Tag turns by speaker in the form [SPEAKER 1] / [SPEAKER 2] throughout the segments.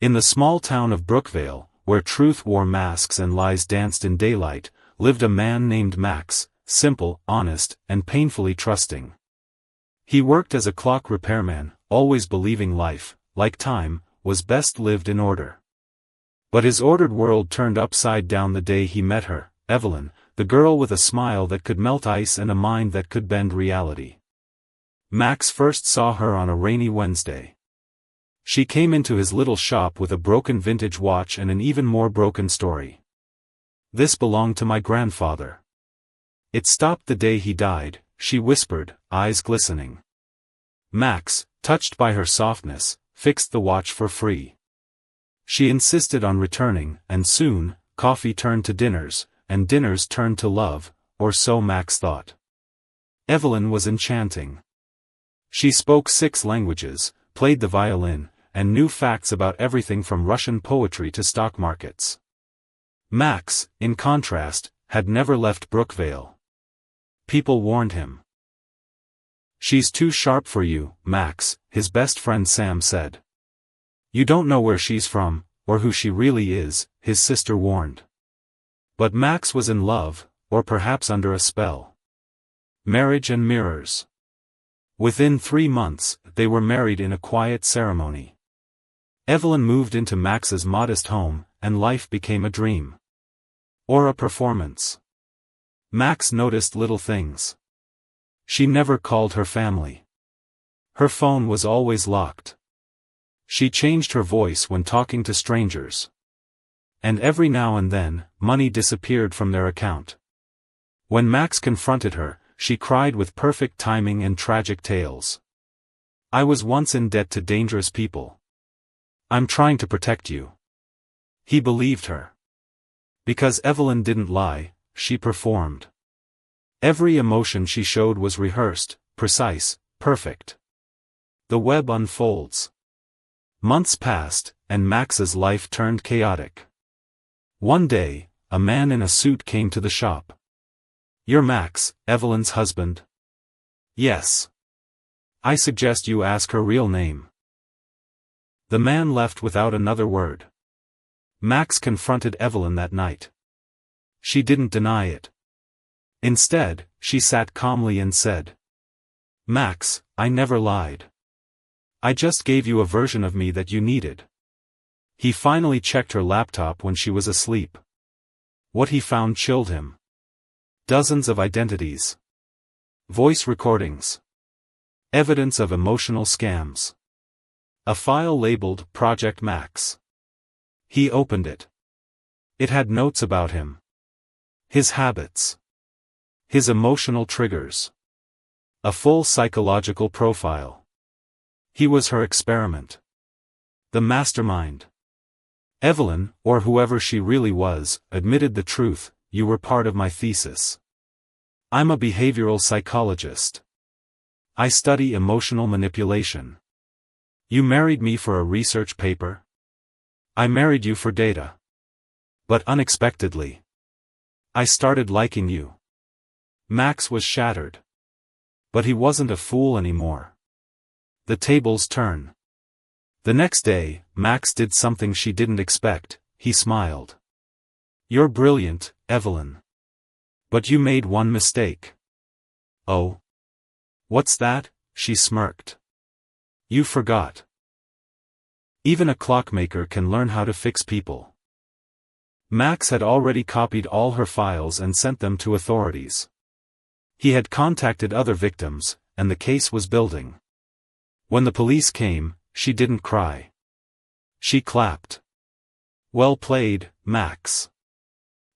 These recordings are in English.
[SPEAKER 1] In the small town of Brookvale, where truth wore masks and lies danced in daylight, lived a man named Max, simple, honest, and painfully trusting. He worked as a clock repairman, always believing life, like time, was best lived in order. But his ordered world turned upside down the day he met her, Evelyn, the girl with a smile that could melt ice and a mind that could bend reality. Max first saw her on a rainy Wednesday. She came into his little shop with a broken vintage watch and an even more broken story. "This belonged to my grandfather. It stopped the day he died," she whispered, eyes glistening. Max, touched by her softness, fixed the watch for free. She insisted on returning, and soon, coffee turned to dinners, and dinners turned to love, or so Max thought. Evelyn was enchanting. She spoke 6 languages, played the violin, and knew facts about everything from Russian poetry to stock markets. Max, in contrast, had never left Brookvale. People warned him. "She's too sharp for you, Max," his best friend Sam said. "You don't know where she's from, or who she really is," his sister warned. But Max was in love, or perhaps under a spell. Marriage and mirrors. Within 3 months, they were married in a quiet ceremony. Evelyn moved into Max's modest home, and life became a dream. Or a performance. Max noticed little things. She never called her family. Her phone was always locked. She changed her voice when talking to strangers. And every now and then, money disappeared from their account. When Max confronted her, she cried with perfect timing and tragic tales. "I was once in debt to dangerous people. I'm trying to protect you." He believed her. Because Evelyn didn't lie, she performed. Every emotion she showed was rehearsed, precise, perfect. The web unfolds. Months passed, and Max's life turned chaotic. One day, a man in a suit came to the shop. "You're Max, Evelyn's husband?" "Yes." "I suggest you ask her real name." The man left without another word. Max confronted Evelyn that night. She didn't deny it. Instead, she sat calmly and said, "Max, I never lied. I just gave you a version of me that you needed." He finally checked her laptop when she was asleep. What he found chilled him. Dozens of identities. Voice recordings. Evidence of emotional scams. A file labeled Project Max. He opened it. It had notes about him. His habits. His emotional triggers. A full psychological profile. He was her experiment. The mastermind. Evelyn, or whoever she really was, admitted the truth: "You were part of my thesis. I'm a behavioral psychologist. I study emotional manipulation. You married me for a research paper? I married you for data. But unexpectedly, I started liking you." Max was shattered. But he wasn't a fool anymore. The tables turn. The next day, Max did something she didn't expect. He smiled. "You're brilliant, Evelyn. But you made one mistake." "Oh? What's that?" she smirked. "You forgot. Even a clockmaker can learn how to fix people." Max had already copied all her files and sent them to authorities. He had contacted other victims, and the case was building. When the police came, she didn't cry. She clapped. "Well played, Max.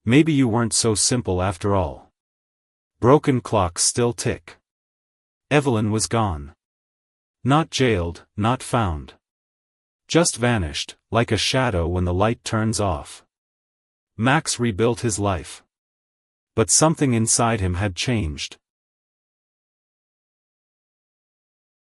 [SPEAKER 1] Maybe you weren't so simple after all. Broken clocks still tick." Evelyn was gone. Not jailed, not found. Just vanished, like a shadow when the light turns off. Max rebuilt his life. But something inside him had changed.